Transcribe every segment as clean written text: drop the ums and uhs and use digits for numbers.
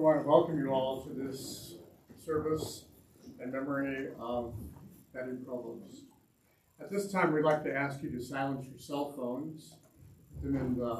want to welcome you all to this service in memory of Betty Provost. At this time, we'd like to ask you to silence your cell phones, put them in the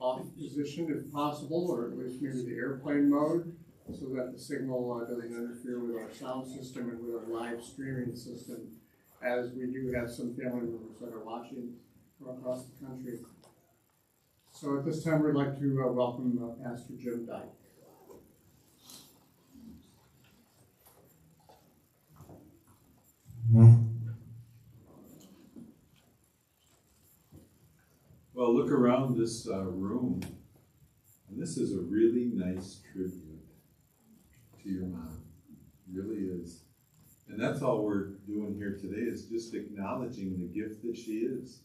off position if possible, or at least maybe the airplane mode, so that the signal doesn't interfere with our sound system and with our live streaming system, as we do have some family members that are watching from across the country. So at this time, we'd like to welcome Pastor Jim Dyke. Well, look around this room, and this is a really nice tribute to your mom. It really is. And that's all we're doing here today, is just acknowledging the gift that she is.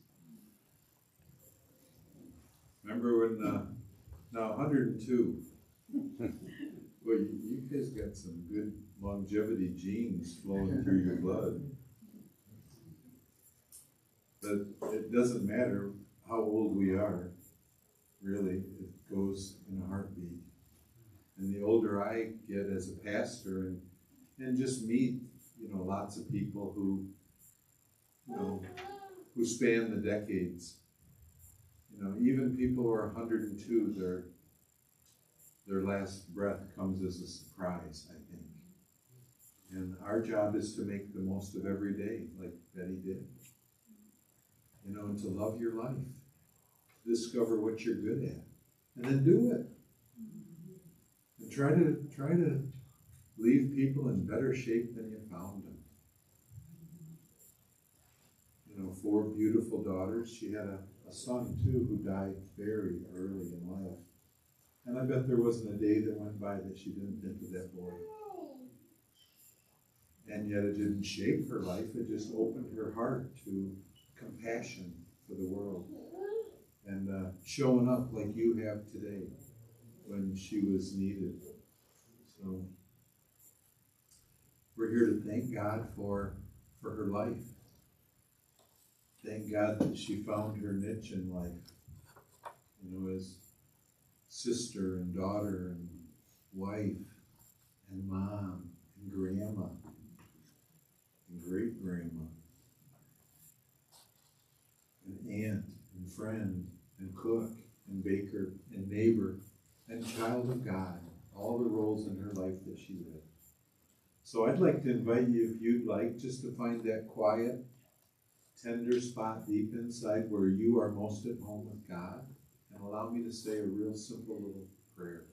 Remember when, now 102, well, you guys got some good longevity genes flowing through your blood. But it doesn't matter how old we are, really. It goes in a heartbeat. And the older I get as a pastor and just meet, lots of people who, who span the decades. Even people who are 102, their last breath comes as a surprise, I think. And our job is to make the most of every day, like Betty did. And to love your life. Discover what you're good at, and then do it. And try to leave people in better shape than you found them. 4 beautiful daughters. She had a son too who died very early in life. And I bet there wasn't a day that went by that she didn't think of that boy. And yet it didn't shape her life. It just opened her heart to compassion for the world. And showing up like you have today when she was needed. So we're here to thank God for her life. Thank God that she found her niche in life, as sister and daughter and wife and mom and grandma and great-grandma and aunt and friend and cook and baker and neighbor and child of God, all the roles in her life that she lived. So I'd like to invite you, if you'd like, just to find that quiet, tender spot deep inside where you are most at home with God, and allow me to say a real simple little prayer.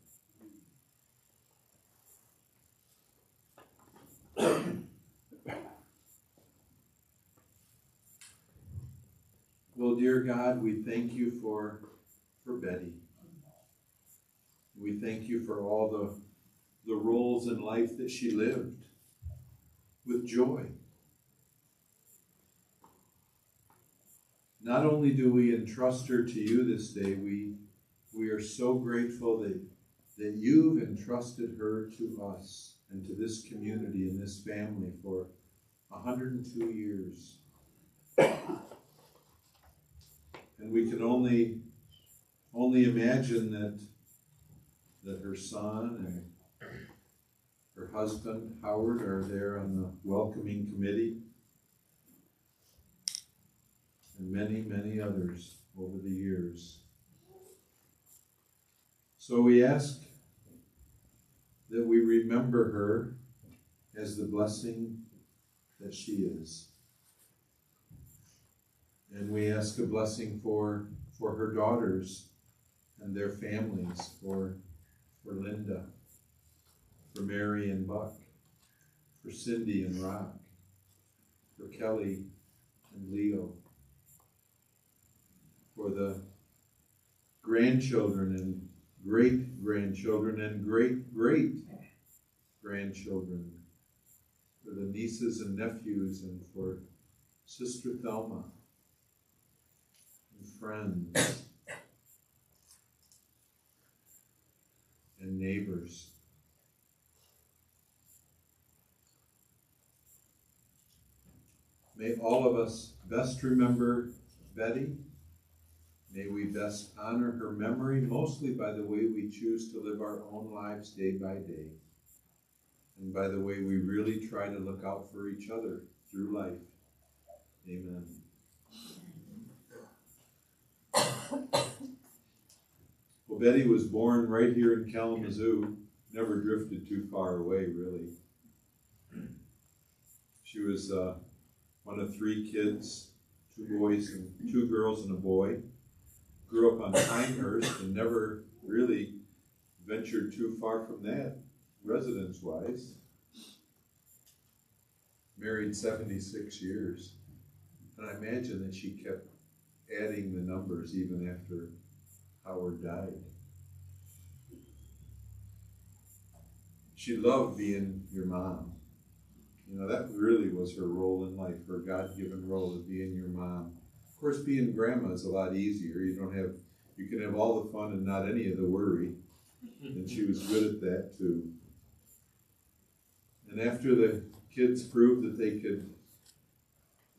Well, dear God, we thank you for Betty. We thank you for all the roles in life that she lived with joy. Not only do we entrust her to you this day, we are so grateful that you've entrusted her to us and to this community and this family for 102 years. And we can only imagine that her son and her husband, Howard, are there on the welcoming committee, and many, many others over the years. So we ask that we remember her as the blessing that she is. And we ask a blessing for her daughters and their families, for Linda, for Mary and Buck, for Cindy and Rock, for Kelly and Leo, for the grandchildren and great-grandchildren and great-great-grandchildren, for the nieces and nephews, and for Sister Thelma, and friends, and neighbors. May all of us best remember Betty May we best honor her memory, mostly by the way we choose to live our own lives day by day, and by the way we really try to look out for each other through life. Amen. Well, Betty was born right here in Kalamazoo, never drifted too far away, really. She was one of 3 kids, 2 boys and 2 girls and a boy. Grew up on Pinehurst and never really ventured too far from that, residence-wise. Married 76 years. And I imagine that she kept adding the numbers even after Howard died. She loved being your mom. You know, that really was her role in life, her God-given role of being your mom. Of course, being grandma is a lot easier. You can have all the fun and not any of the worry. And she was good at that too. And after the kids proved that they could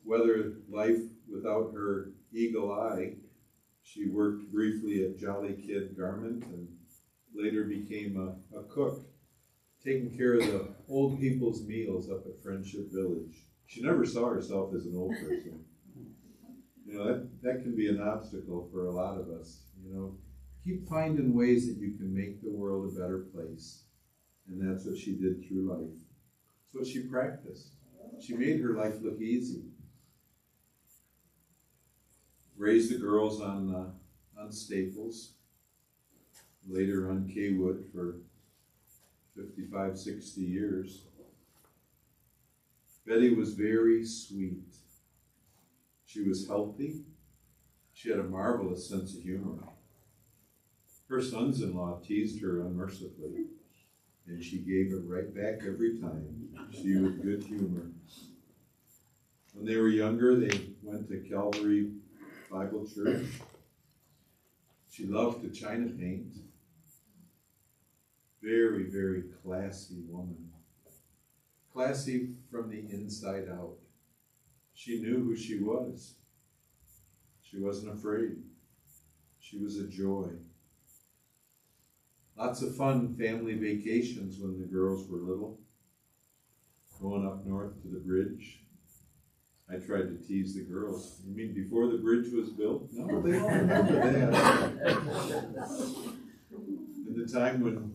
weather life without her eagle eye, she worked briefly at Jolly Kid Garment and later became a cook, taking care of the old people's meals up at Friendship Village. She never saw herself as an old person. You know, that can be an obstacle for a lot of us. You know, keep finding ways that you can make the world a better place. And that's what she did through life. That's what she practiced. She made her life look easy. Raised the girls on Staples, later on Kaywood for 55, 60 years. Betty was very sweet. She was healthy. She had a marvelous sense of humor. Her sons-in-law teased her unmercifully, and she gave it right back every time. She was good humor. When they were younger, they went to Calvary Bible Church. She loved to china paint. Very, very classy woman. Classy from the inside out. She knew who she was. She wasn't afraid. She was a joy. Lots of fun family vacations when the girls were little. Going up north to the bridge. I tried to tease the girls. You mean before the bridge was built? No, they don't remember that. In the time when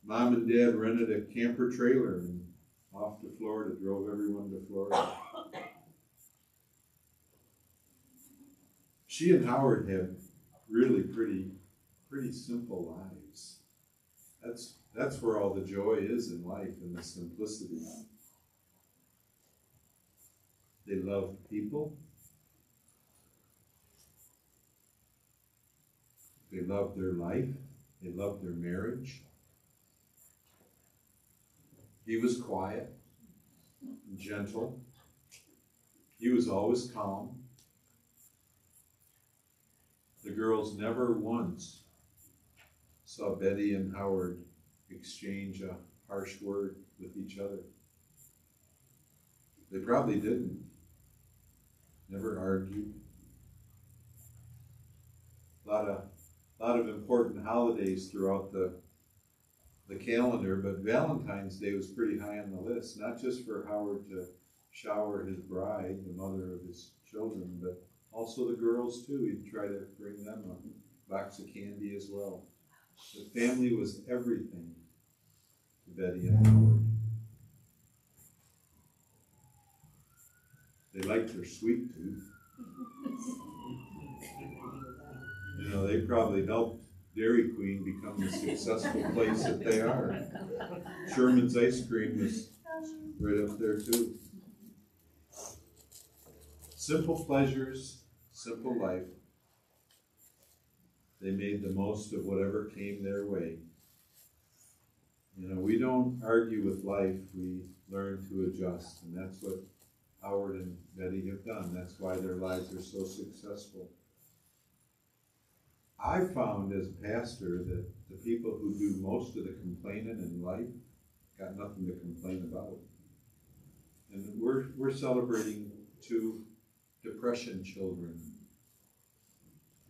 Mom and Dad rented a camper trailer and off to Florida, drove everyone to Florida. She and Howard had really pretty simple lives. That's where all the joy is in life, in the simplicity. They loved people. They loved their life. They loved their marriage. He was quiet and gentle. He was always calm. The girls never once saw Betty and Howard exchange a harsh word with each other. They probably didn't. Never argued. A lot of important holidays throughout the calendar, but Valentine's Day was pretty high on the list, not just for Howard to shower his bride, the mother of his children, but also the girls too. He'd try to bring them a box of candy as well. The family was everything to Betty and Howard. They liked her sweet tooth. You know, they probably helped Dairy Queen become the successful place that they are. Sherman's Ice Cream was right up there too. Simple pleasures, simple life. They made the most of whatever came their way. You know, we don't argue with life, we learn to adjust, and that's what Howard and Betty have done. That's why their lives are so successful. I found as a pastor that the people who do most of the complaining in life got nothing to complain about. And we're celebrating 2 depression children.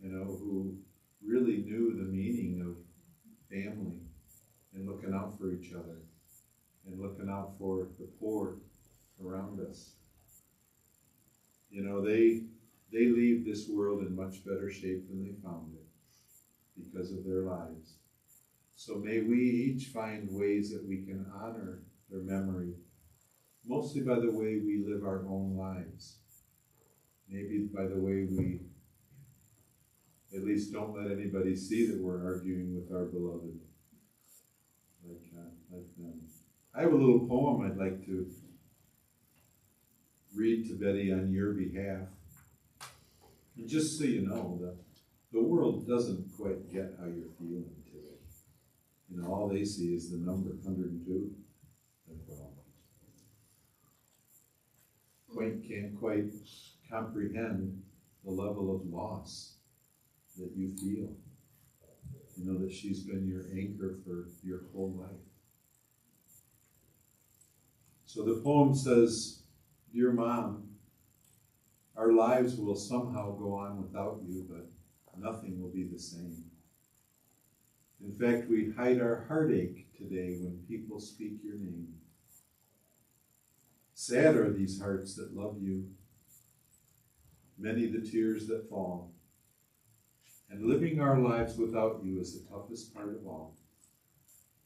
who really knew the meaning of family and looking out for each other and looking out for the poor around us. They leave this world in much better shape than they found it because of their lives. So may we each find ways that we can honor their memory, mostly by the way we live our own lives. Maybe by the way we at least don't let anybody see that we're arguing with our beloved, like them. I have a little poem I'd like to read to Betty on your behalf. And just so you know, the world doesn't quite get how you're feeling today. All they see is the number 102. Can't quite comprehend the level of loss that you feel. That she's been your anchor for your whole life. So the poem says, "Dear Mom, our lives will somehow go on without you, but nothing will be the same. In fact, we hide our heartache today when people speak your name. Sad are these hearts that love you, many the tears that fall. And living our lives without you is the toughest part of all.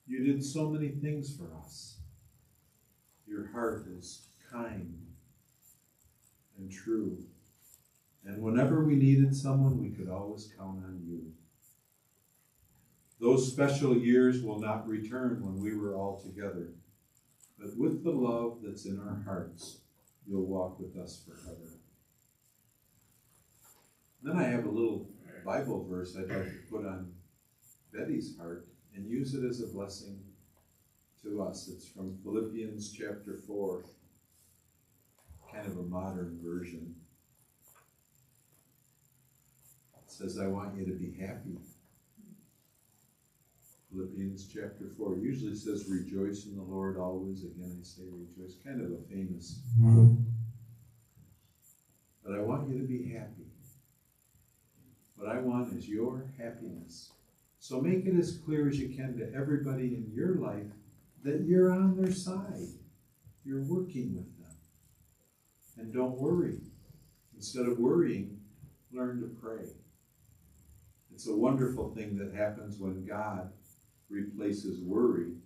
You did so many things for us. Your heart is kind and true. And whenever we needed someone, we could always count on you. Those special years will not return when we were all together. But with the love that's in our hearts, you'll walk with us forever." Then I have a little Bible verse I'd like to put on Betty's heart and use it as a blessing to us. It's from Philippians chapter 4, kind of a modern version. It says, "I want you to be happy." Philippians chapter 4 usually says, "Rejoice in the Lord always." Again, I say rejoice. Kind of a famous quote. But I want you to be happy. What I want is your happiness. So make it as clear as you can to everybody in your life that you're on their side. You're working with them. And don't worry. Instead of worrying, learn to pray. It's a wonderful thing that happens when God replaces worry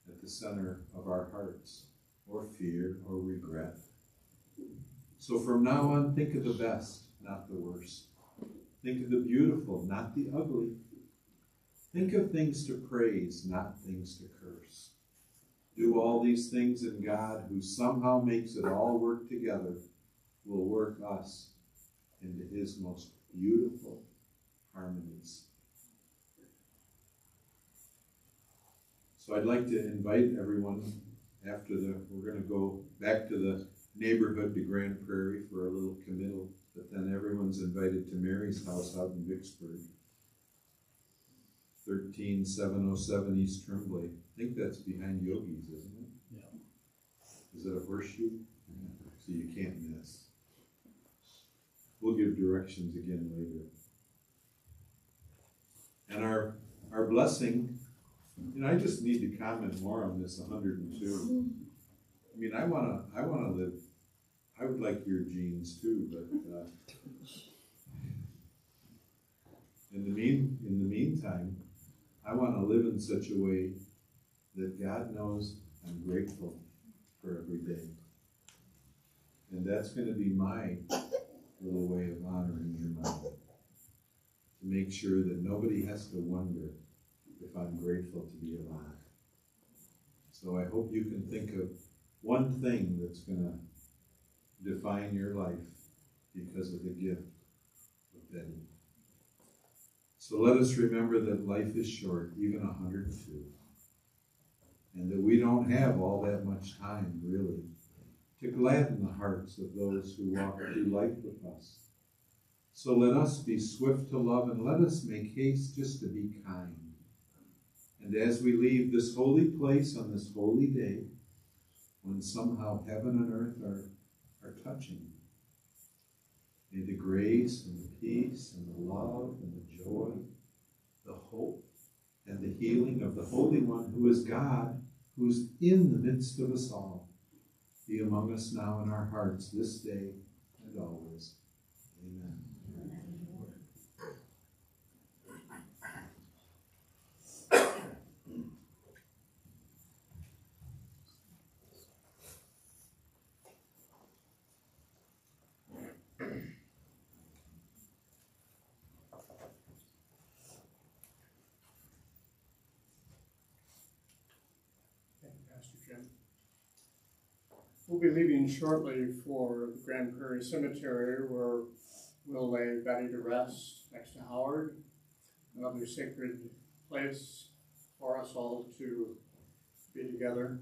at the center of our hearts, or fear, or regret. So from now on, think of the best, not the worst. Think of the beautiful, not the ugly. Think of things to praise, not things to curse. Do all these things, and God, who somehow makes it all work together, will work us into his most beautiful harmonies. So I'd like to invite everyone we're going to go back to the neighborhood to Grand Prairie for a little committal, but then everyone's invited to Mary's house out in Vicksburg, 13707 East Tremblay. I think that's behind Yogi's, isn't it? Yeah. Is it a horseshoe? Yeah. So you can't miss. We'll give directions again later. And our blessing, I just need to comment more on this 102. I would like your genes too, but in the meantime, I want to live in such a way that God knows I'm grateful for every day. And that's going to be my little way of honoring your mom. To make sure that nobody has to wonder if I'm grateful to be alive. So I hope you can think of one thing that's going to define your life because of the gift of Betty. So let us remember that life is short, even 102, and that we don't have all that much time, really, to gladden the hearts of those who walk through life with us. So let us be swift to love, and let us make haste just to be kind. And as we leave this holy place on this holy day, when somehow heaven and earth are touching, may the grace and the peace and the love and the joy, the hope and the healing of the Holy One who is God, who's in the midst of us all, be among us now in our hearts this day and always. Amen. Thank you, Pastor Jim. We'll be leaving shortly for the Grand Prairie Cemetery, where we'll lay Betty to rest next to Howard, another sacred place for us all to be together.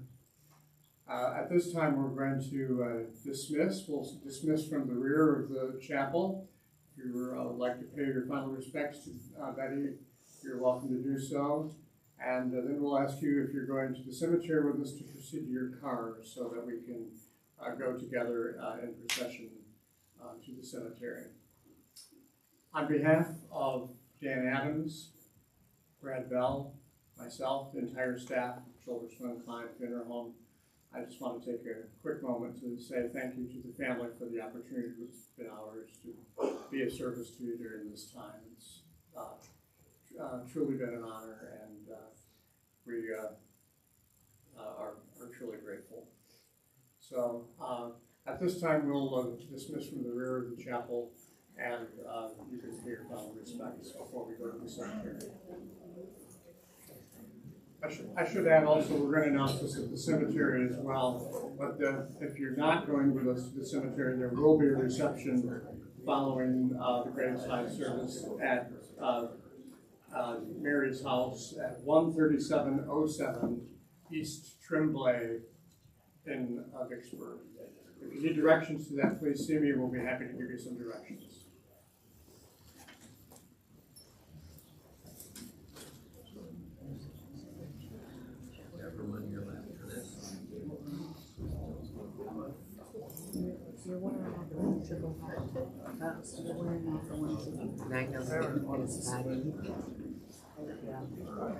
At this time, we're going to dismiss. We'll dismiss from the rear of the chapel. If you would like to pay your final respects to Betty, you're welcome to do so. And then we'll ask you, if you're going to the cemetery with us, to proceed to your car so that we can go together in procession to the cemetery. On behalf of Dan Adams, Brad Bell, myself, the entire staff of Joldersma Klein Funeral Home, I just want to take a quick moment to say thank you to the family for the opportunity that's been ours to be of service to you during this time. It's truly been an honor, and we are truly grateful. So at this time, we'll dismiss from the rear of the chapel, and you can pay your final respects before we go to the cemetery. I should add also, we're going to announce this at the cemetery as well, but if you're not going with us to the cemetery, there will be a reception following the graveside service at Mary's house at 13707 East Tremblay in Vicksburg. If you need directions to that, please see me. We'll be happy to give you some directions. You're wearing all the ones to go home. You're wearing all the ones to go home. I know.